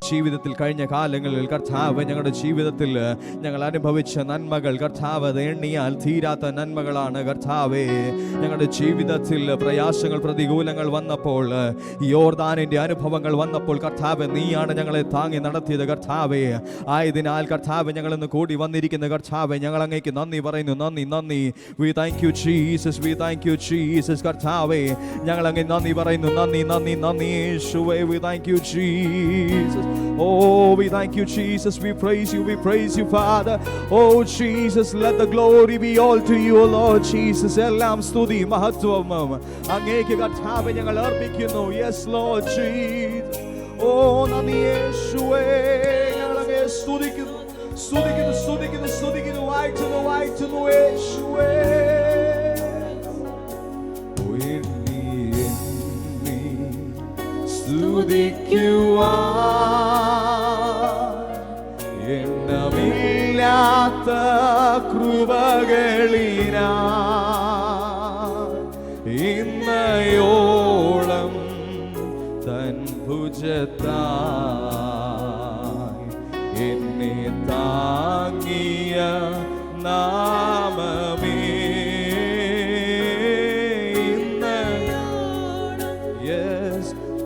ജീവിതത്തിൽ കഴിഞ്ഞ കാലങ്ങളിൽ കർത്താവ്, ഞങ്ങളുടെ ജീവിതത്തിൽ ഞങ്ങൾ അനുഭവിച്ച നന്മകൾ കർത്താവ് എണ്ണിയാൽ തീരാത്ത നന്മകളാണ് കർത്താവേ. ഞങ്ങളുടെ ജീവിതത്തിൽ പ്രയാസങ്ങൾ, പ്രതികൂലങ്ങൾ വന്നപ്പോൾ, യോർദാനിൻ്റെ അനുഭവങ്ങൾ വന്നപ്പോൾ കർത്താവ് നീയാണ് ഞങ്ങളെ താങ്ങി നടത്തിയത് കർത്താവേ. ആയതിനാൽ കർത്താവ് ഞങ്ങളിന്ന് കൂടി വന്നിരിക്കുന്ന കർത്താവെ, ഞങ്ങൾ അങ്ങേക്ക് നന്ദി പറയുന്നു. നന്ദി. We thank you Jesus, we thank you Jesus. കർത്താവേ, ഞങ്ങൾ അങ്ങേ നന്ദി പറയുന്നു. നന്ദി യേശുവേ. We thank you Jesus. Oh, we thank you Jesus. We praise you Father. Oh Jesus, let the glory be all to you Lord Jesus. എല്ലാം സ്തുതി മഹത്വം അങ്ങേക്ക് കർത്താവേ ഞങ്ങൾ അർപ്പിക്കുന്നു. Yes Lord Jesus. Oh, നന്ദി യേശുവേ. ഞങ്ങൾ അങ്ങേ സ്തുതിക്കുന്നു വാഴ്ത്തുന്നു യേശുവേ. എണ്ണമില്ലാത്ത കൃപകളിനാ ഇന്നയോളം തൻ ഭുജത്താൽ എന്നെ താങ്ങിയ നാമമേ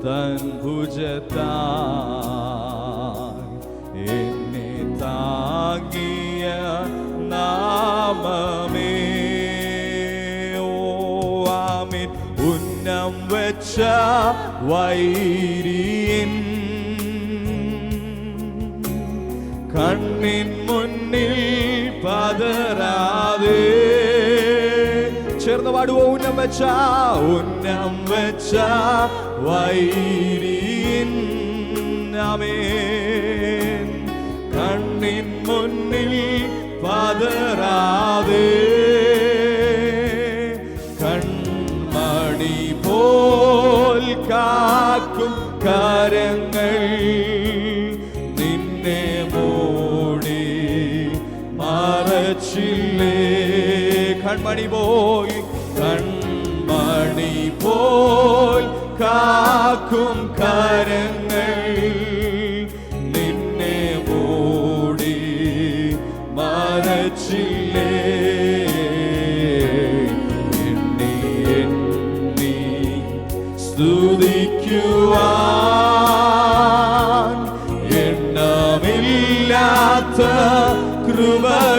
തൻ ഭുജത്താൽ എന്നെ താങ്ങിയ നാമമേ. ഓ ആമേൻ. ഉന്നം വെച്ച വൈരിയൻ കണ്ണിൻ മുന്നിൽ പതറാതെ ചേർന്ന് പാടുവോ. ഉന്നം വെച്ച വൈരിയൻ ആമേൻ കണ്ണിൻ മുന്നിൽ പതറാതെ കൺമണി പോൽ കാക്കും കരങ്ങൾ നിന്നെ മൂടി മറച്ചില്ലേ. കൺമണി പോൽ കാക്കും കരങ്ങൾ നിന്നെ മൂടി മറച്ചില്ലേ. എണ്ണി സ്തുതിക്കുവാൻ എണ്ണമില്ലാത്ത കൃപകളിനായി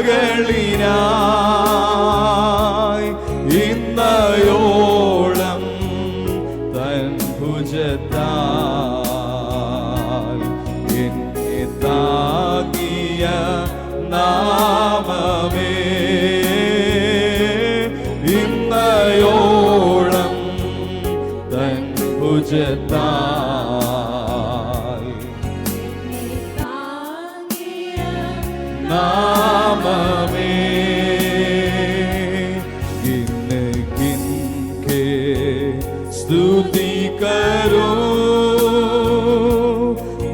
ഇന്നയോളം തൻ ഭുജത്താൽ എന്നെ താങ്ങിയ നാമമേ ഇന്നയോളം തൻ ഭുജത്താൽ നാമമേ. स्तुति करो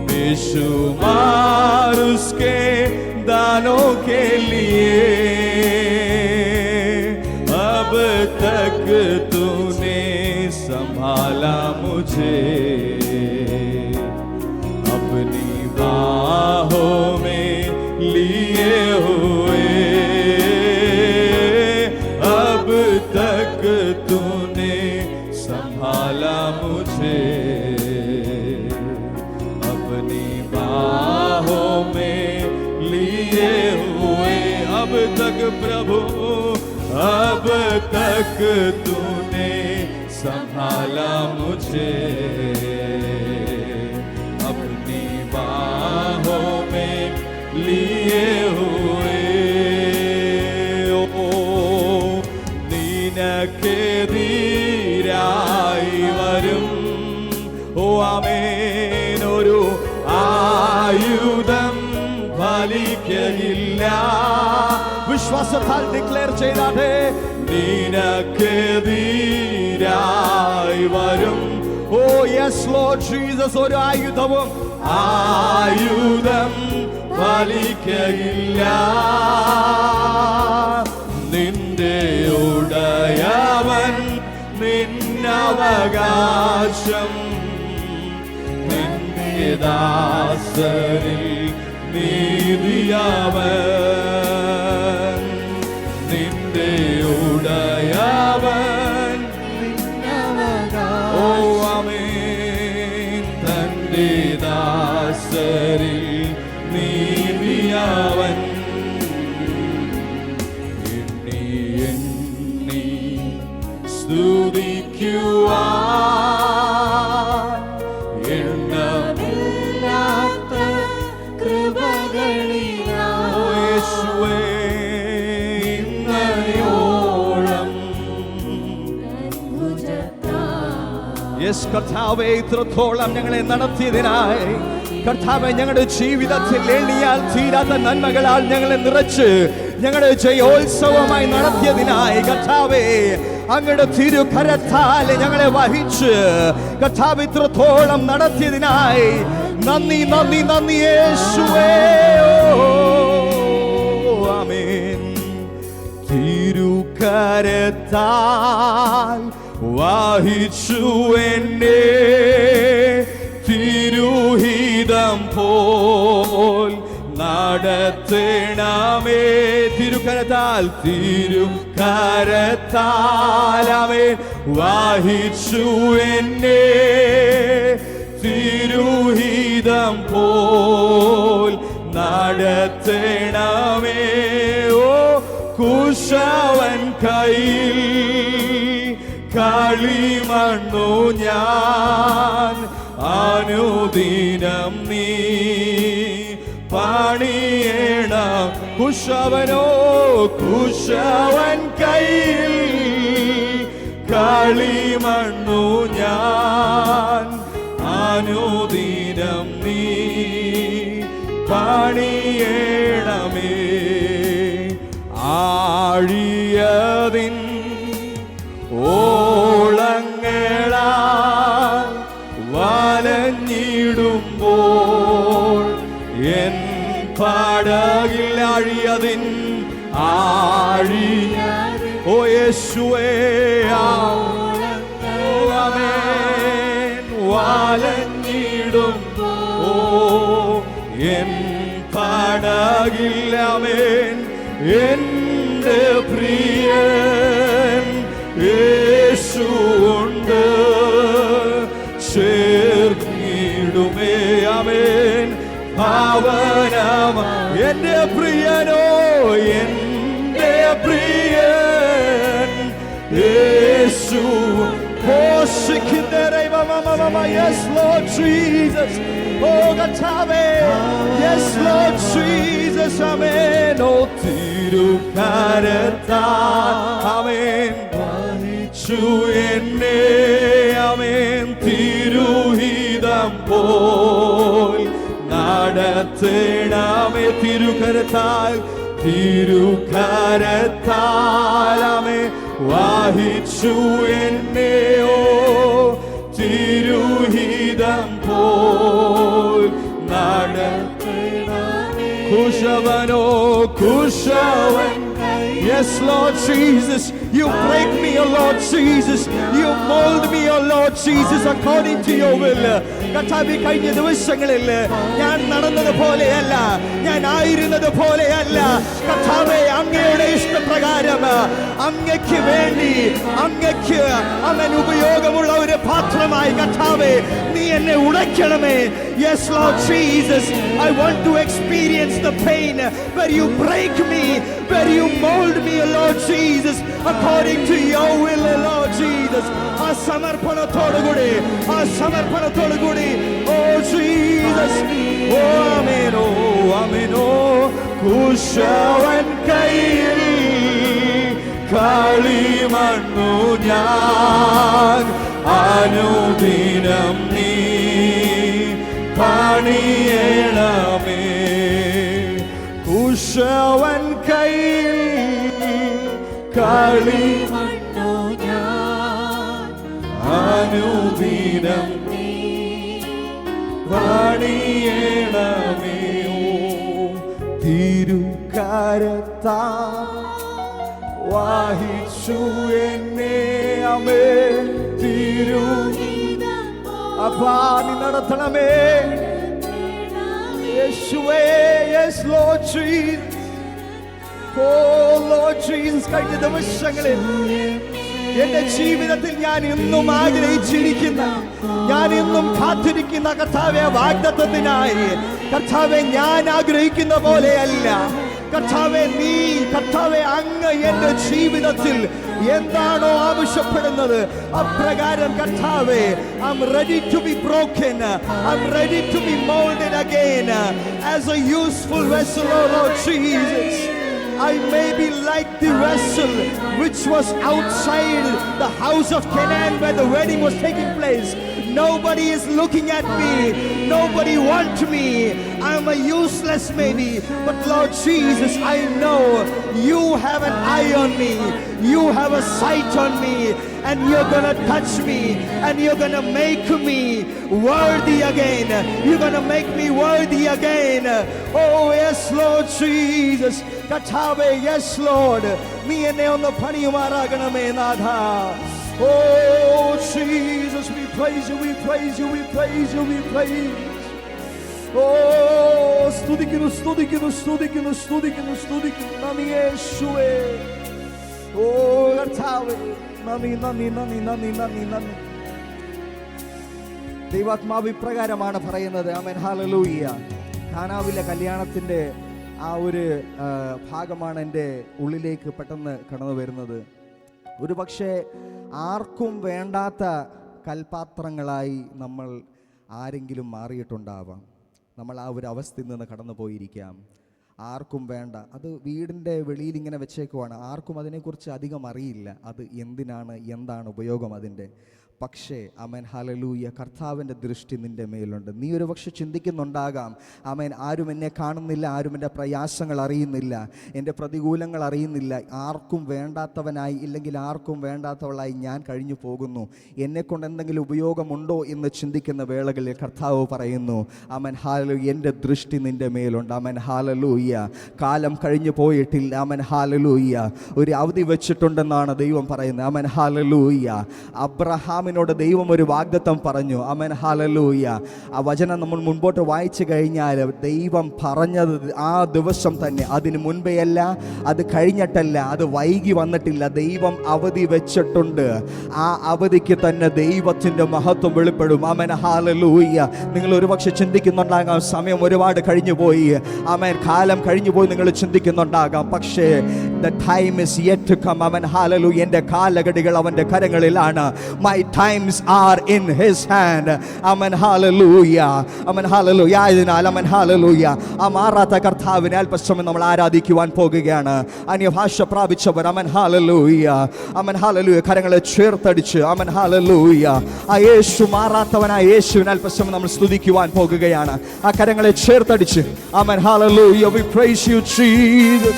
बेशुमार उसके दानों के लिए. अब तक तूने संभाला मुझे अपनी बाहों में लिए हुए. अब तक तूने संभाला मुझे अपनी बाहों में लिए हुए. अब तक प्रभु, अब तक तूने संभाला मुझे अपनी बाहों में लिए हुए. ओ നിനക്കെതിരായി വരും ഓ ആമേൻ ഒരു ആയുധം ഫലിക്കയില്ല. വിശ്വാസത്താൽ ഡിക്ലെയർ ചെയ്താട്ടെ. നിനക്കെതിരായി വരും ഓ യെസ് ലോർഡ് ജീസസ് ഒരു ആയുധം ഫലിക്കയില്ല. നിന്റെ ഉടയവൻ നിന്നവകാശം നിന്റെ ദാസരിൽ നീതിയവൻ, നിന്റെ ഉടയവൻ. ഓ ആമേൻ. തന്റെ ദാസരിൽ നീതിയവൻ, എണ്ണി എണ്ണി സ്തുതിക്കുവാൻ എണ്ണമില്ലാത്ത കൃപകളിനാൽ. ഓ യേശുവേ, ഇന്നയോളം. യെസ് കർത്താവേ, ഇത്രത്തോളം ഞങ്ങളെ നടത്തിയതിനായി കർത്താവേ, ഞങ്ങളുടെ ജീവിതത്തിൽ എണ്ണിയാൽ തീരാത്ത നന്മകളാൽ ഞങ്ങളെ നിറച്ച് ഞങ്ങളുടെ ജയോത്സവമായി നടത്തിയതിനായി കർത്താവേ, അങ്ങയുടെ തിരുകരത്താൽ ഞങ്ങളെ വഹിച്ച് കർത്താവ് ഇത്രത്തോളം നടത്തിയതിനായി നന്ദി നന്ദി നന്ദി യേശുവേ. ആമേൻ. തിരുകരത്താൽ വഹിച്ചു എന്നെ തിരുഹിതം പോൽ നടത്തണമേ. തിരുകരത്താൽ തിരുകരത്താലവൻ വഹിച്ചു എന്നെ തിരുഹിതം പോൽ നടത്തണമേ. ഓ കുശവൻ കയ്യിൽ കളിമണ്ണു ഞാൻ, അനുദിനം നീ പണിയണം. കുശവനോ കുശവൻ കയ്യിൽ കളിമണ്ണു ഞാൻ, അനുദിനം നീ പണിയണമേ. ആഴിയതിൻ ഓളങ്ങളാൽ വലഞ്ഞിടുമ്പോൾ എൻ പടകിൽ അഴിയതിൻ ആഴി. ഓ യേശുവേ, ആമേൻ. വലഞ്ഞിടുമ്പോൾ എൻ പടകിൽ ആമേൻ എന്റെ പ്രിയൻ യേശുണ്ട് ചേർന്നിടുമേ. ആമേൻ. പാവനമ എന്റെ പ്രിയനോ, എന്റെ പ്രിയൻ യേശു. Yes Lord Jesus. Oh കർത്താവേ, yes Lord Jesus. ആമേൻ. ഓ തിരുകരത്താൽ ആമേൻ വഹിച്ചു എന്നെ ആമേൻ തിരുഹിതം പോൽ നടത്തണമേ. തിരുകരത്താൽ തിരുകരത്താൽ ആമേൻ വഹിച്ചു എന്നെ ഓ തിരുഹിതം പോൽ നടത്തണമേ. കുശവനോ കുശവൻ. Yes Lord Jesus, you break me, oh Lord Jesus, you mold me, oh Lord Jesus, according to your will. കർത്താവേ, കഴിഞ്ഞ ദിവസങ്ങളിൽ ഞാൻ നടന്നത് പോലെയല്ല, ഞാൻ ആയിരുന്നത് പോലെയല്ല കർത്താവേ. അങ്ങയുടെ ഇഷ്ടപ്രകാരം അങ്ങയ്ക്ക് വേണ്ടി അങ്ങയ്ക്ക് അവൻ ഉപയോഗമുള്ള ഒരു പാത്രമായി കർത്താവേ നീ എന്നെ ഉടയ്ക്കണമേ. Yes Lord Jesus, I want to experience the pain where you break me, where you mold me, Lord Jesus, according to your will, Lord Jesus. ആ സമർപ്പണത്തോടുകൂടി oh Jesus. ഓ ആമേൻ. ഓ ആമേൻ. ഓ കുശവൻ കയ്യിൽ കളിമണ്ണു ഞാൻ, അനുദിനം നീ പണിയണമേ. കുശവൻ കയ്യിൽ കളിമണ്ണു ഞാൻ, അനുദിനം നീ പണിയണമേ. തിരുകരത്താൽ വഹിച്ചു എന്നെ ആമേൻ തിരുഹിതം. അപ്പാ നീ നടത്തണമേ, Yes, Lord Jesus. Oh Lord Jesus, കഴിഞ്ഞ ദിവസങ്ങളിൽ എന്റെ ജീവിതത്തിൽ ഞാൻ ഇന്നും ആഗ്രഹിച്ചിരിക്കുന്ന, ഞാൻ ഇന്നും കാത്തിരിക്കുന്ന കർത്താവേ വാഗ്ദത്തത്തിനായി, കർത്താവേ ഞാൻ ആഗ്രഹിക്കുന്ന പോലെയല്ല കർത്താവേ, നീ കർത്താവേ അങ്ങ് എന്റെ ജീവിതത്തിൽ എന്താണോ ആവശ്യപ്പെടുന്നത് അപ്രകാരം കർത്താവേ, I'm ready to be broken, I'm ready to be molded again as a useful vessel, oh Lord Jesus. I may be like the vessel which was outside the house of Canaan where the wedding was taking place. Nobody is looking at me, nobody wants me, I'm a useless maybe, but Lord Jesus, I know you have an eye on me, you have a sight on me, and you're gonna touch me, and you're gonna make me worthy again, you're gonna make me worthy again. Oh yes Lord Jesus, കർത്താവേ, yes Lord, നീ എന്നെ ഒന്ന് പണിയുമാറാകണമേ നാഥ. Oh Jesus, we praise you, we praise you, we praise you, we praise. Oh, സ്തുതിക്കുന്നു, സ്തുതിക്കുന്നു, സ്തുതിക്കുന്നു, സ്തുതിക്കുന്നു, സ്തുതിക്കുന്നു. നന്ദി യേശുവേ. Oh കർത്താവേ, നന്ദി, നന്ദി, നന്ദി, നന്ദി, നന്ദി, നന്ദി. ദൈവാത്മാവ് ഇപ്രകാരമാണ് പറയുന്നത്. ആമേൻ, ഹല്ലേലൂയ. കാനാവിലെ കല്യാണത്തിന്റെ ആ ഒരു ഭാഗമാണ് എൻ്റെ ഉള്ളിലേക്ക് പെട്ടെന്ന് കടന്നു വരുന്നത്. ഒരു പക്ഷേ ആർക്കും വേണ്ടാത്ത കൽപാത്രങ്ങളായി നമ്മൾ ആരെങ്കിലും മാറിയിട്ടുണ്ടാവാം. നമ്മൾ ആ ഒരു അവസ്ഥയിൽ നിന്ന് കടന്നു പോയിരിക്കാം. ആർക്കും വേണ്ട, അത് വീടിൻ്റെ വെളിയിൽ ഇങ്ങനെ വെച്ചേക്കുവാണ്. ആർക്കും അതിനെക്കുറിച്ച് അധികം അറിയില്ല, അത് എന്തിനാണ്, എന്താണ് ഉപയോഗം അതിൻ്റെ. പക്ഷേ ആമേൻ, ഹല്ലേലൂയ, കർത്താവിൻ്റെ ദൃഷ്ടി നിൻ്റെ മേലുണ്ട്. നീ ഒരു പക്ഷെ ചിന്തിക്കുന്നുണ്ടാകാം, ആമേൻ, ആരും എന്നെ കാണുന്നില്ല, ആരും എൻ്റെ പ്രയാസങ്ങൾ അറിയുന്നില്ല, എൻ്റെ പ്രതികൂലങ്ങൾ അറിയുന്നില്ല, ആർക്കും വേണ്ടാത്തവനായി ഇല്ലെങ്കിൽ ആർക്കും വേണ്ടാത്തവളായി ഞാൻ കഴിഞ്ഞു പോകുന്നു, എന്നെക്കൊണ്ട് എന്തെങ്കിലും ഉപയോഗമുണ്ടോ എന്ന് ചിന്തിക്കുന്ന വേളകളിൽ കർത്താവ് പറയുന്നു, ആമേൻ, ഹല്ലേലൂയ, എൻ്റെ ദൃഷ്ടി നിൻ്റെ മേലുണ്ട്. ആമേൻ, ഹല്ലേലൂയ. കാലം കഴിഞ്ഞു പോയിട്ടില്ല. ആമേൻ, ഹല്ലേലൂയ. ഒരു അവധി വെച്ചിട്ടുണ്ടെന്നാണ് ദൈവം പറയുന്നത്. ആമേൻ, ഹല്ലേലൂയ. അബ്രഹാമിനോട് ദൈവം ഒരു വാഗ്ദത്തം പറഞ്ഞു. ആമേൻ, ഹല്ലേലൂയ. ആ വചനം നമ്മൾ മുൻപോട്ട് വായിച്ചു കഴിഞ്ഞാൽ ദൈവം പറഞ്ഞത് ആ ദിവസം തന്നെ, അതിന് മുൻപെയല്ല, അത് കഴിഞ്ഞിട്ടല്ല, അത് വൈകി വന്നിട്ടില്ല. ദൈവം അവധി വെച്ചിട്ടുണ്ട്. ആ അവധിക്ക് തന്നെ ദൈവത്തിൻ്റെ മഹത്വം വെളിപ്പെടും. ആമേൻ, ഹല്ലേലൂയ. നിങ്ങൾ ഒരുപക്ഷെ ചിന്തിക്കുന്നുണ്ടാകാം, സമയം ഒരുപാട് കഴിഞ്ഞു പോയി, ആമേൻ, കാലം കഴിഞ്ഞു പോയി നിങ്ങൾ ചിന്തിക്കുന്നുണ്ടാകാം. പക്ഷേ the time is yet to come. Amen, hallelujah. എൻ്റെ കാലഘടികൾ അവൻ്റെ കരങ്ങളിലാണ്. My times are in his hand. Amen, hallelujah. Amen, hallelujah. ആയതിനാൽ ആമേൻ, ഹല്ലേലൂയ, ആ മാറാത്ത കർത്താവിനെ അല്പസമയം നമ്മൾ ആരാധിക്കുവാൻ പോകുകയാണ്. അന്യഭാഷ പ്രാപിച്ചവർ ആമേൻ, ഹല്ലേലൂയ, ആമേൻ, ഹല്ലേലൂയ, കരങ്ങളെ ചേർത്തടിച്ച് ആമേൻ, ഹല്ലേലൂയ, ആ യേശു മാറാത്തവനായ യേശുവിനെ അല്പസമയം നമ്മൾ സ്തുതിക്കുവാൻ പോകുകയാണ്. ആ കരങ്ങളെ ചേർത്തടിച്ച് ആമേൻ, hallelujah. We praise you Jesus.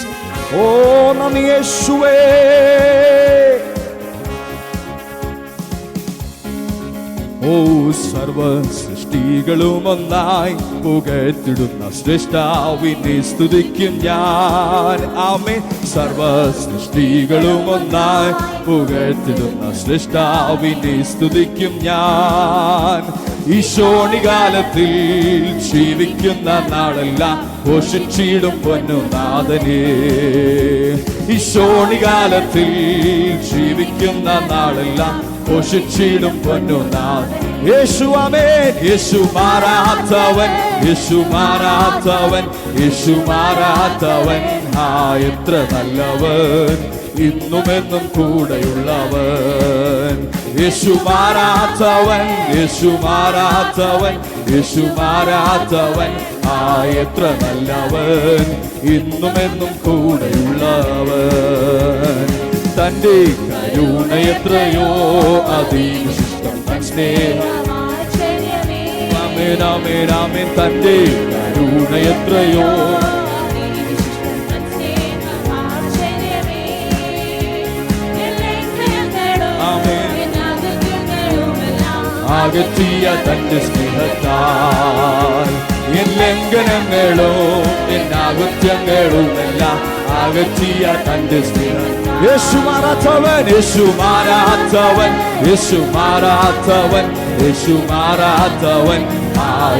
Oh നന്ദി യേശുവേ. ഓ സർവ സൃഷ്ടികളും ഒന്നായി പുകഴ്ത്തിടുന്ന ശ്രേഷ്ഠാവിനെ സ്തുതിക്കും ഞാൻ. ആമേൻ. സർവ സൃഷ്ടികളും ഒന്നായി പുകഴ്ത്തിടുന്ന ശ്രേഷ്ഠാവിനെ സ്തുതിക്കും ഞാൻ. ഈശോണികാലത്തിൽ ജീവിക്കുന്ന നാളെല്ലാം ഘോഷിച്ചിടും പൊന്നുനാഥനെ. ഈശോണികാലത്തിൽ ജീവിക്കുന്ന നാളെല്ലാം ഘോഷിച്ചിടും പൊന്നുനാഥൻ. യേശു ആമേൻ. യേശു മാറാത്തവൻ, യേശു മാറാത്തവൻ, യേശു മാറാത്തവൻ. ആ എത്ര നല്ലവൻ, ഇന്നുമെന്നും കൂടെയുള്ളവൻ. യേശു മാറാത്തവൻ, യേശു മാറാത്തവൻ, യേശു മാറാത്തവൻ. ആ എത്ര നല്ലവൻ, ഇന്നുമെന്നും കൂടെയുള്ളവൻ. തന്റെ കരുണ എത്രയോ അതിവിശിഷ്ടം, തൻ സ്നേഹം. ആമേൻ, ആമേൻ, ആമേൻ. തന്റെ കരുണ എത്രയോ അകറ്റിയ തന്റെ സ്നേഹത്താൽ എൻ ലംഘനങ്ങളും എൻ അകൃത്യങ്ങളുമെല്ലാം അകറ്റിയ തന്റെ സ്നേഹം. യേശു മാറാത്തവൻ, യേശു മാറാത്തവൻ, യേശു മാറാത്തവൻ, യേശു മാറാത്തവൻ. ആ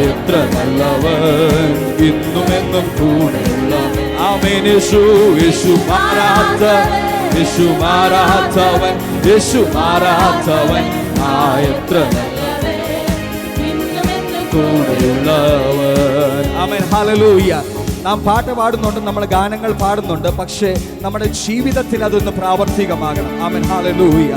എത്ര നല്ലവൻ, ഇന്നും എന്നും കൂടെയുള്ള. ആമേൻ. യേശു യേശു മാറാത്തവൻ, യേശു മാറാത്തവൻ, യേശു മാറാത്തവൻ, എത്ര കൂടെയുള്ളവൻ. ആമേൻ. ഹല്ലേലൂയ. നാം പാട്ട് പാടുന്നുണ്ട്, നമ്മൾ ഗാനങ്ങൾ പാടുന്നുണ്ട്, പക്ഷേ നമ്മുടെ ജീവിതത്തിൽ അതൊന്ന് പ്രാവർത്തികമാകണം. ആമേൻ. ഹല്ലേലൂയ.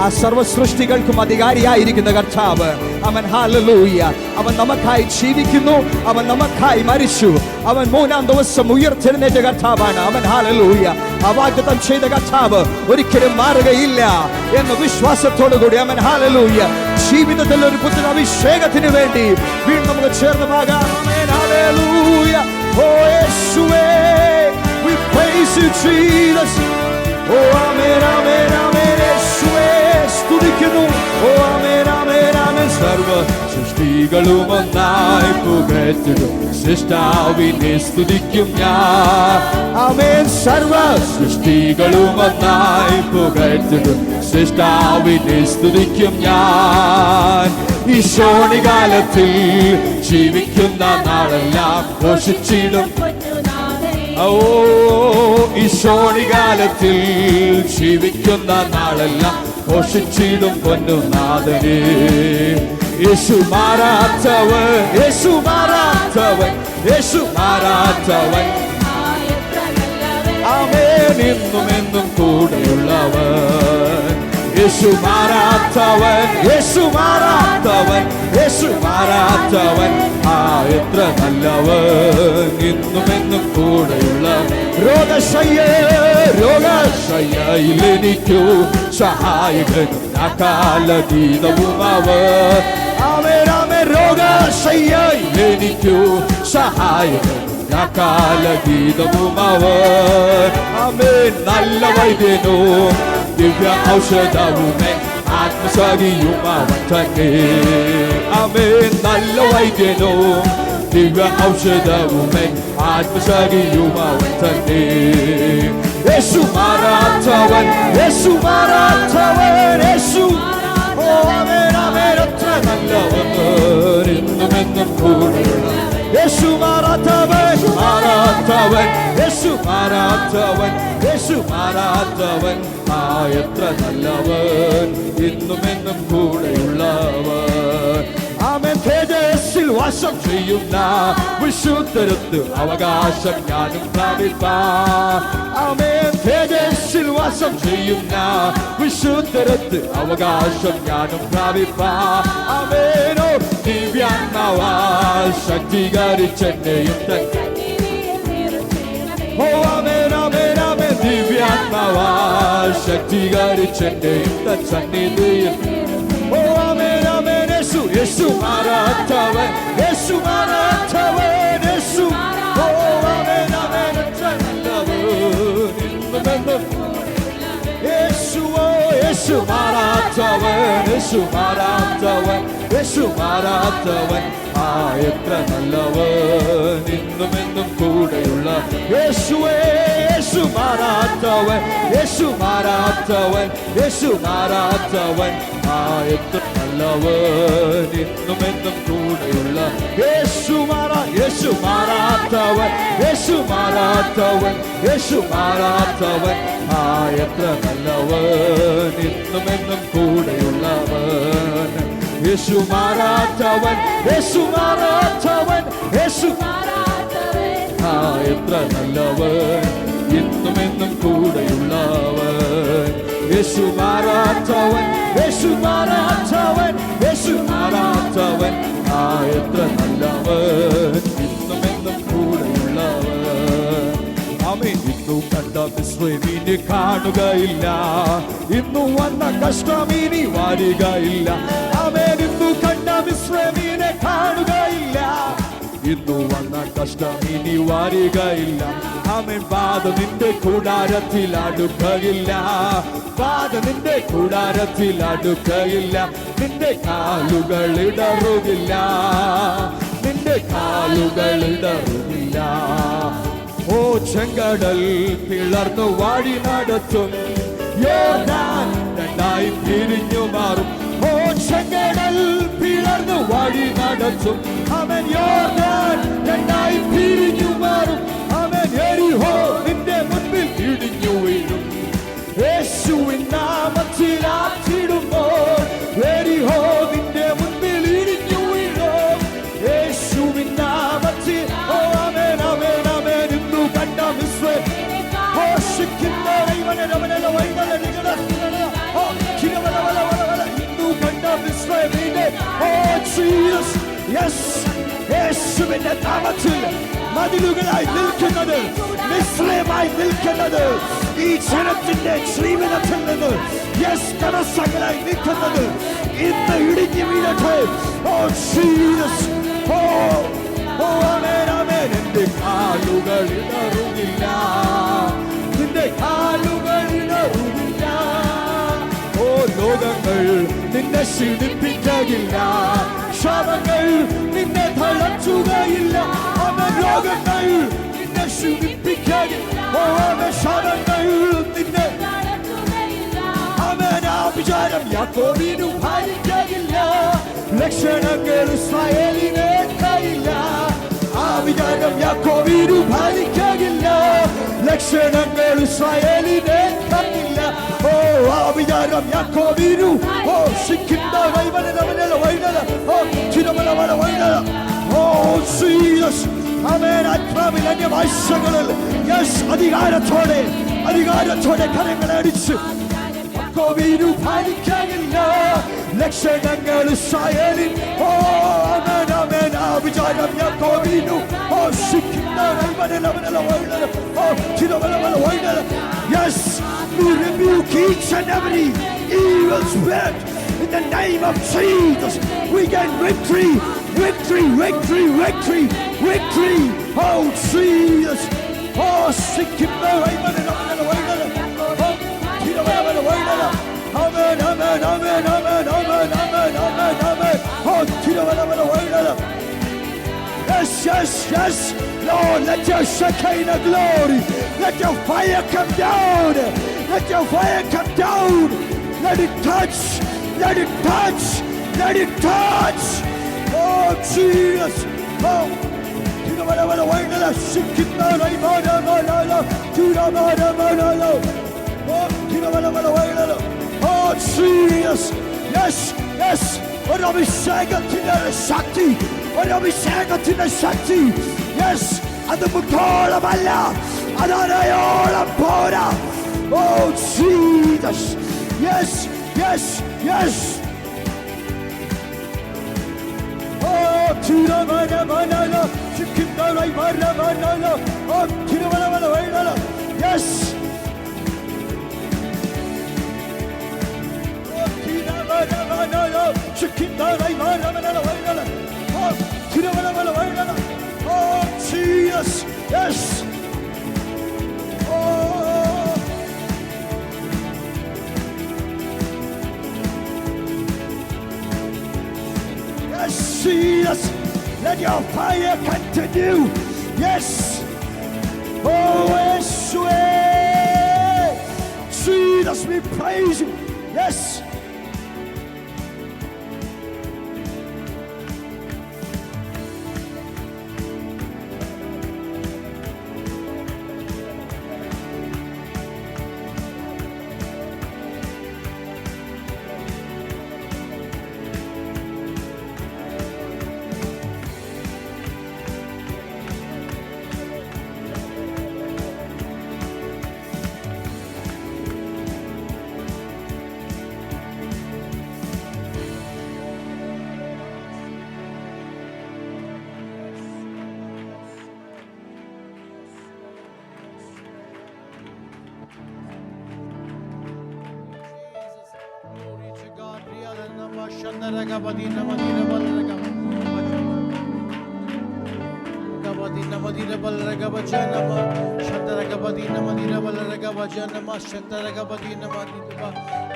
ആ സർവ്വ സൃഷ്ടികൾക്കും അധികാരിയായിരിക്കുന്ന കർത്താവ്, അവൻ ഹല്ലേലൂയ, അവൻ നമുക്കായി ജീവിക്കുന്നു, അവൻ നമുക്കായി മരിച്ചു, അവൻ മൂന്നാം ദിവസം ഉയർത്തെഴുന്നേറ്റ കർത്താവാണ്. അവൻ ഹല്ലേലൂയ. ആ വാഗ്ദത്തം ചെയ്ത കർത്താവ് ഒരിക്കലും മാറുകയില്ല എന്ന വിശ്വാസത്തോടുകൂടി അവൻ ഹല്ലേലൂയ ജീവിതത്തിൽ ഒരു പുത്തൻ അഭിഷേകത്തിന് വേണ്ടി വീണ്ടും നമുക്ക് ചേർന്ന് പാടാം. ആമേൻ. ഹല്ലേലൂയ. ഓ യേശുവേ, we praise you Jesus. ഓ ആമേൻ ആമേൻ ആമേൻ. യേശുവേ സ്തുതിക്കുന്നു. ഓ ആമേൻ ആമേൻ ആമേൻ. സർവ്വ സൃഷ്ടികളും ഒന്നായി പുകഴ്ത്തിടും സൃഷ്ടാവിനെ സ്തുതിക്കും ഞാൻ. ആമേൻ. സർവ്വ സൃഷ്ടികളും ഒന്നായി പുകഴ്ത്തിടും സൃഷ്ടാവിനെ സ്തുതിക്കും ഞാൻ. ഈ ശോണികാലത്തിൽ ജീവിക്കുന്ന നാളെല്ലാം ഘോഷിച്ചിടും. ഓ ഈ ശോണികാലത്തിൽ ജീവിക്കുന്ന നാളെല്ലാം ഘോഷിച്ചിടും പൊന്നുനാഥനെ. യേശു മാറാത്തവൻ, യേശു മാറാത്തവൻ, യേശു മാറാത്തവൻ, ആമേൻ. ഇന്നും എന്നും കൂടെയുള്ളവൻ. യേശു മാറാത്തവൻ, യേശു മാറാത്തവൻ, യേശു മാറാത്തവൻ, എത്ര നല്ലവൻ, ഇന്നും എന്നും കൂടെയുള്ളവൻ. രോഗശയ്യയിലെനിക്കു സഹായകനും കാലഗീതവും അവൻ. ആമേൻ ആമേൻ. രോഗശയ്യയിലെനിക്കു സഹായകനും കാലഗീതവും അവൻ. ആമേൻ. നല്ല വൈദ്യനോ ദിവ്യ ഔഷധവുമേ ആത്മസഖിയും അവൻ തന്നെ. ആമേൻ. നല്ല വൈദ്യനോ ദിവ്യ ഔഷധവുമേ ആത്മസഖിയും അവൻ തന്നെ. യേശു മാറാത്തവൻ, യേശു മാറാത്തവൻ, യേശു. ഓ ആമേൻ ആമേൻ. എത്ര നല്ലവൻ, ഇന്നും എന്നും കൂടെയുള്ള. യേശു മാറാത്തവൻ, മാറാത്തവൻ, യേശു മാറാത്തവൻ, യേശു മാറാത്തവൻ, എത്ര നല്ലവൻ, ഇന്നും എന്നും കൂടെയുള്ളവൻ. ആമേൻ. തേജസ്സിൽ വാസം ചെയ്യുന്ന വിശുദ്ധരത്ത് അവകാശം ഞാനും പ്രാപിപ്പാൻ. ആമേൻ. തേജസ്സിൽ വാസം ചെയ്യുന്ന വിശുദ്ധരത്ത് അവകാശം ഞാനും പ്രാപിപ്പാൻ. ആമേനോ. ദിവ്യാത്മാവാൽ ശക്തീകരിച്ചെന്നെയും തന്നെ. ഓ ആമേൻ ആമേൻ ആമേൻ. ദിവ്യാത്മാവാൽ ശക്തീകരിച്ചെന്നെയും തൻ സന്നിധിയിൽ. ഓ ആമേൻ ആമേൻ. യേശു യേശു മാറാത്തവൻ, യേശു മാറാത്തവൻ, യേശു. ഓ ആമേൻ ആമേൻ. എത്ര നല്ലവൻ, ഇന്നും എന്നും. യേശു. ഓ യേശു മാറാത്തവൻ, യേശു മാറാത്തവൻ, യേശു മാറാത്തവൻ, എത്ര നല്ലവൻ, ഇന്നും എന്നും കൂടെയുള്ള. യേശുവേ യേശു മാറാത്തവൻ, യേശു മാറാത്തവൻ, യേശു മാറാത്തവൻ, എത്ര നല്ലവൻ, ഇന്നും എന്നും കൂടെയുള്ള. യേശു യേശു മാറാത്തവൻ, യേശു മാറാത്തവൻ, യേശു മാറാത്തവൻ, എത്ര നല്ലവൻ, ഇന്നും എന്നും കൂടെയുള്ളവൻ. യേശു മാറാത്തവൻ, യേശു മാറാത്തവൻ, യേശു എത്ര നല്ലവൻ, ഇന്നും എന്നും കൂടെയുള്ളവൻ. യേശു മാറാത്തവൻ, യേശു മാറാത്തവൻ, യേശു മാറാത്തവൻ, എത്ര നല്ലവൻ, ഇന്നും എന്നും കൂടെയുള്ളവൻ. ആമേൻ. ഇന്നു കണ്ട മിസ്രയീമിനെ കാണുകയില്ല, ഇന്നു വന്ന കഷ്ടം ഇനി വരികയില്ല. ആമേൻ. ഇന്നു കണ്ട മിസ്രയീമിനെ കാണുകയില്ല, ഇന്നു വന്ന കഷ്ടം ഇനി വരികയില്ല. ആമേൻ. ബാധ നിന്റെ കൂടാരത്തിൽ അടുക്കയില്ല, ബാധ നിന്റെ കൂടാരത്തിൽ അടുക്കയില്ല. നിന്റെ കാലുകൾ ഇടറുകില്ല, നിന്റെ കാലുകൾ ഇടറുകില്ല. ഓ ചെങ്കടൽ പിളർന്നു വഴി നടത്തും, യോർദാൻ രണ്ടായി പിരിഞ്ഞു മാറും. ഓ ചെങ്കടൽ പിളർന്നു വഴി നടത്തും. അവൻ യോർദാൻ രണ്ടായി പിരിഞ്ഞു മാറും. അവൻ എരിഹോ നിന്റെ മുൻപിൽ ഇടിഞ്ഞു വീഴും. യേശുവിൻ നാമത്തിൽ ആറ്റിടുമ്പോൾ എരിഹോ നിന്റെ മുൻപിൽ ഇടിഞ്ഞു വീഴും. യേശുവിൻ നാമത്തിൽ ആമേൻ ആമേൻ ആമേൻ. ഇന്നു കണ്ട മിസ്രൈം ഘോഷിക്കുന്ന ദൈവനെ അവനെ വൈകല ഇന്നു കണ്ട മിസ്രൈമിനെ യേശുവിന്റെ നാമത്തിൽ മതിലുകളായി നിൽക്കുന്നത്, മിസ്രൈമായി നിൽക്കുന്നത്, ഈ ജനത്തിന്റെ ജീവിതത്തിൽ നിന്ന് തടസ്സങ്ങളായി നിൽക്കുന്നത് ഇന്ന് ഇടിഞ്ഞു വീഴട്ടെ. ഓ ജീസസ്, ഓ ഓ ആമേൻ ആമേൻ. എന്റെ കാലുകൾ ഇടറുകില്ല, നിന്റെ കാലുകൾ ഇടറുകില്ല. ഓ ലോകങ്ങൾ നിന്നെ ക്ഷീണിപ്പിക്കില്ല, ശാപങ്ങൾ നിന്നെ തളച്ചുകയില്ല. അവൻ രോഗങ്ങൾ നിന്നെ ക്ഷീണിപ്പിക്കില്ല. ഓ അവൻ ശാപങ്ങൾ നിന്നെ അവൻ ആഭിചാരം യാക്കോബിനു ഫലിക്കില്ല. ലക്ഷണങ്ങൾ ഇസ്രായേലിനെ കയില്ല. ആഭിചാരം യാക്കോബിനു ഫലിക്കില്ല. ലക്ഷണങ്ങൾ ഇസ്രായേലിനെ കയില്ല. ഓ ആഭിചാരം യാക്കോബിനു ഓ ശിക്കുന്ന വൈവനല വൈനല ഓ ചിരമല വൈനല. ഓ ജീസസ്, ആമേൻ. ആത്മാവിൽ അന്യഭാഷകളിൽ അധികാരത്തോടെ കരങ്ങളെ അടിച്ച് യാക്കോബിനു ഫലിക്കില്ല. ലക്ഷണങ്ങൾ ഇസ്രായേലിൻ ഓ ആമേൻ ആമേൻ. ആഭിചാരം യാക്കോബിനു ഓ ശിക്കുന്ന വൈവനല വൈനല ഓ ചിരമല വൈനല. Yes, we rebuke each and every evil spirit in the name of Jesus. We get victory, victory, victory, victory, victory. Oh Jesus, oh sikimba waimana waimana, oh kirabana waimana. Amen, amen, amen, amen, amen, amen, amen, amen. Oh kirabana waimana. Yes, yes, yes. Lord, let your Shekinah glory, let your fire come down, let your fire come down. Let it touch, let it touch, let it touch. Oh Jesus, oh kirabana waimana, sikimba waimana waimana, kirabana waimana. Oh kirabana waimana. Oh Jesus, yes, yes. ഒരു അഭിഷേകത്തിന്റെ ശക്തി, ഒരു അഭിഷേകത്തിന്റെ ശക്തി. Yes, അത് മുട്ടോളമല്ല, അതരയോളം പോരാ. Oh Jesus, yes yes yes. ഓ തിരുവനമനല ചിക്കിന്തറൈ വരമനല ഓ തിരുവനമന വൈനല. Yes, oh Jesus, yes, oh yes Jesus, let your fire continue. Yes, oh yes, Jesus, we praise you. Yes.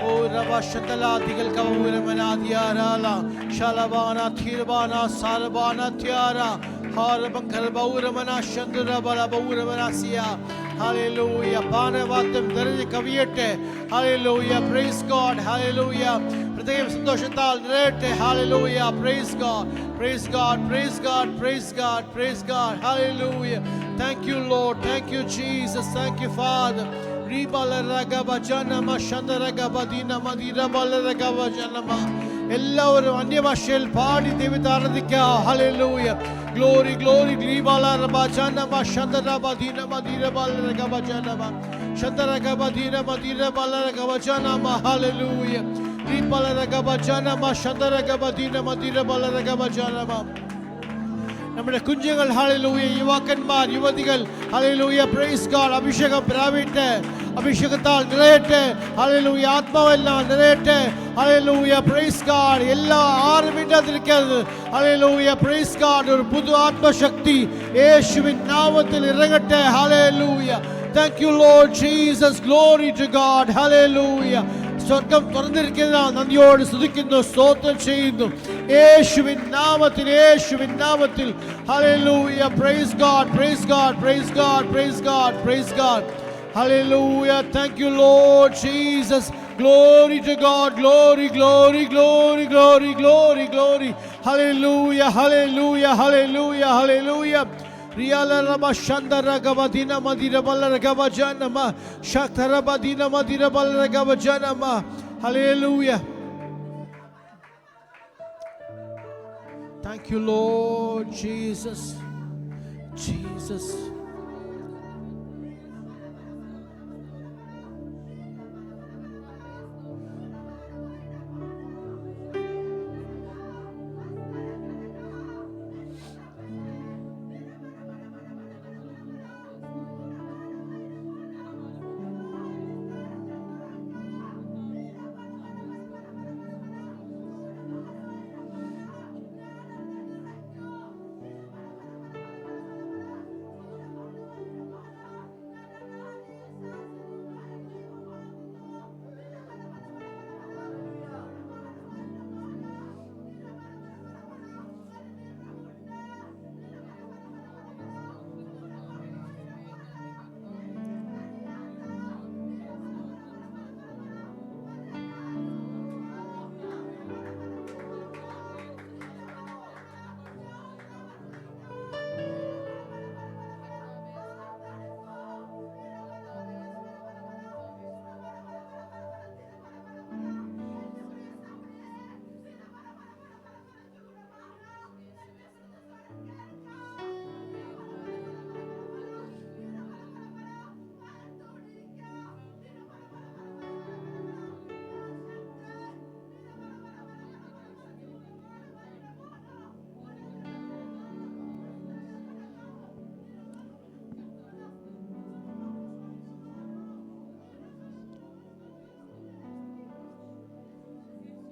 Oh, Rabashatala, Digal Kavurmana, Diarala, Shalabana, Tirabana, Salabana, Tiara, Harabankar Bauramana, Shandra Balabauramanasia. Hallelujah. Panavatam, there is a caveat. Hallelujah. Praise God. Hallelujah. പ്രത്യേകം സന്തോഷത്താൽ നിറയട്ടെ. Hallelujah. Praise God, praise God, praise God, praise God, praise God. Hallelujah. Thank you Lord, thank you Jesus, thank you Father. എല്ലാവരും അന്യഭാഷയിൽ പാടി ദൈവത്തെ ആരാധിക്കുക. Hallelujah. Glory glory ഗ്രീബാല റബജനമ ശന്തരബദീന മദീര ബലരഗബജനമ ശന്തരഗബദീന മദീര ബലരഗബജനമ. ഹല്ലേലൂയ. ഗ്രീബലരഗബജനമ ശന്തരഗബദീന മദീര ബലരഗബജനമ. നമ്മുടെ കുഞ്ഞുങ്ങൾ ഹല്ലേലൂയ, യുവാക്കന്മാർ, യുവതികൾ ഹല്ലേലൂയ, പ്രൈസ് ഗോഡ്, അഭിഷേകം പ്രാപിട്ട് അഭിഷേകത്താൽ നിറയട്ടെ. ഹല്ലേലൂയ. ആത്മാവെല്ലാം നിറയട്ടെ. ഹല്ലേലൂയ. Praise God. എല്ലാ ആരും ഇണ്ടാതിരിക്കരുത്. ഹല്ലേലൂയ. Praise God. ഒരു പുതു ആത്മശക്തി യേശുവിൻ നാമത്തിൽ ഇറങ്ങട്ടെ. Hallelujah. Thank you Lord Jesus. Glory to God. Hallelujah. സ്വർഗം തുറന്നിരിക്കുന്ന നന്ദിയോട് സ്തുതിക്കുന്നു, സ്തോത്രം ചെയ്യുന്നു. യേശുവിൻ നാമത്തിൽ, യേശുവിൻ നാമത്തിൽ. Hallelujah. Praise God, praise God, praise God, praise God, praise God. Hallelujah. Thank you Lord Jesus. Glory to God. Glory, glory, glory, glory, glory, glory. Hallelujah, hallelujah, hallelujah, hallelujah. Riyala rama shandara gavadina madira balara gavajanama shaktara badina madira balara gavajanama. Hallelujah. Thank you Lord Jesus. Jesus.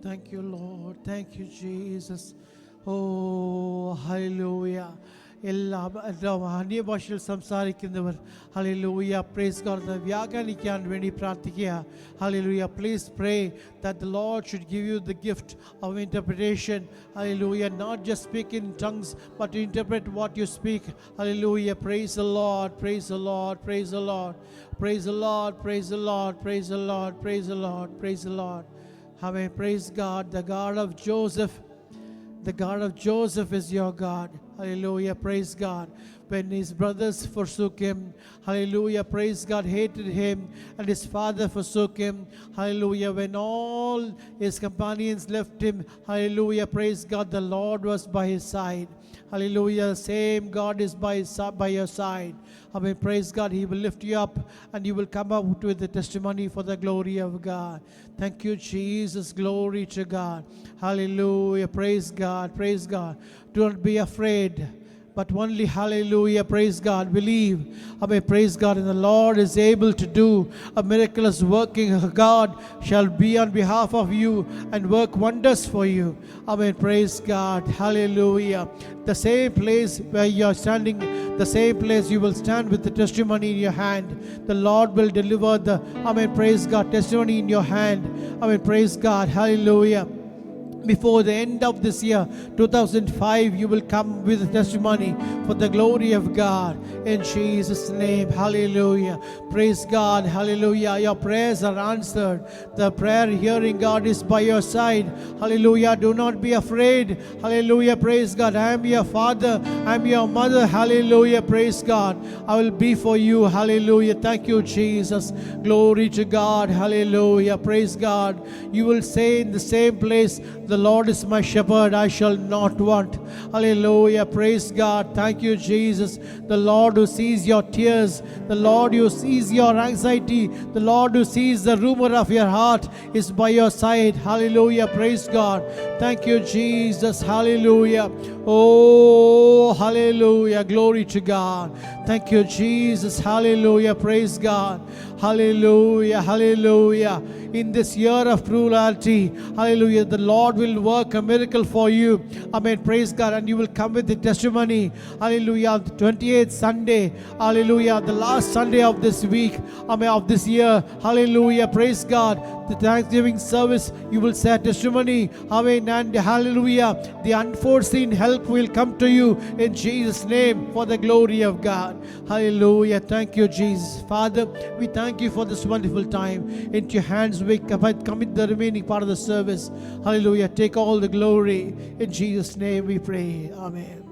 Thank you Lord, thank you Jesus. Oh hallelujah. എല്ലാ അന്യഭാഷയിൽ സംസാരിക്കുന്നവർ hallelujah, praise God, വ്യാഖ്യാനിക്കാൻ വേണ്ടി പ്രാർത്ഥിക്കുക. Hallelujah. Please pray that the Lord should give you the gift of interpretation. Hallelujah. Not just speak in tongues, but to interpret what you speak. Hallelujah. Praise the Lord, praise the Lord, praise the Lord, praise the Lord, praise the Lord, praise the Lord, praise the Lord, praise the Lord. Amen. Praise God. The God of Joseph, the God of Joseph is your God. Hallelujah. Praise God. When his brothers forsook him, hallelujah, praise God, hated him, and his father forsook him, hallelujah, when all his companions left him, hallelujah, praise God, the Lord was by his side. Hallelujah. Same God is by your side. Amen. Praise God. He will lift you up and you will come out with the testimony for the glory of God. Thank you, Jesus. Glory to God. Hallelujah. Praise God. Praise God. Do not be afraid, but only, hallelujah, praise God, believe. Amen. Praise God. And the Lord is able to do a miraculous working. God shall be on behalf of you and work wonders for you. Amen. Praise God. Hallelujah. The same place where you are standing, the same place you will stand with the testimony in your hand. The Lord will deliver the, amen, praise God, testimony in your hand. Amen. Praise God. Hallelujah. before the end of this year 2005, you will come with a testimony for the glory of God in Jesus' name. Hallelujah. Praise God. Hallelujah. Your prayers are answered. The prayer hearing God is by your side. Hallelujah. Do not be afraid. Hallelujah. Praise God. I am your father, I am your mother. Hallelujah. Praise God. I will be for you. Hallelujah. Thank you, Jesus. Glory to God. Hallelujah. Praise God. You will say in the same place, the Lord is my shepherd, I shall not want. Hallelujah. Praise God. Thank you, Jesus. The Lord who sees your tears, the Lord who sees your anxiety, the Lord who sees the rumor of your heart is by your side. Hallelujah. Praise God. Thank you, Jesus. Hallelujah. Oh, hallelujah. Glory to God. Thank you, Jesus. Hallelujah. Praise God. Hallelujah. Hallelujah. In this year of plurality, hallelujah, the Lord will work a miracle for you. Amen. Praise God. And you will come with the testimony. Hallelujah. The 28th Sunday. Hallelujah. The last Sunday of this week. Amen. Of this year. Hallelujah. Praise God. The Thanksgiving service, you will say a testimony. Amen. And hallelujah. The unforeseen help will come to you in Jesus' name for the glory of God. Hallelujah. Thank you, Jesus. Father, we thank you for this wonderful time. Into your hands we commit the remaining part of the service. Hallelujah. Take all the glory. In Jesus' name we pray. Amen.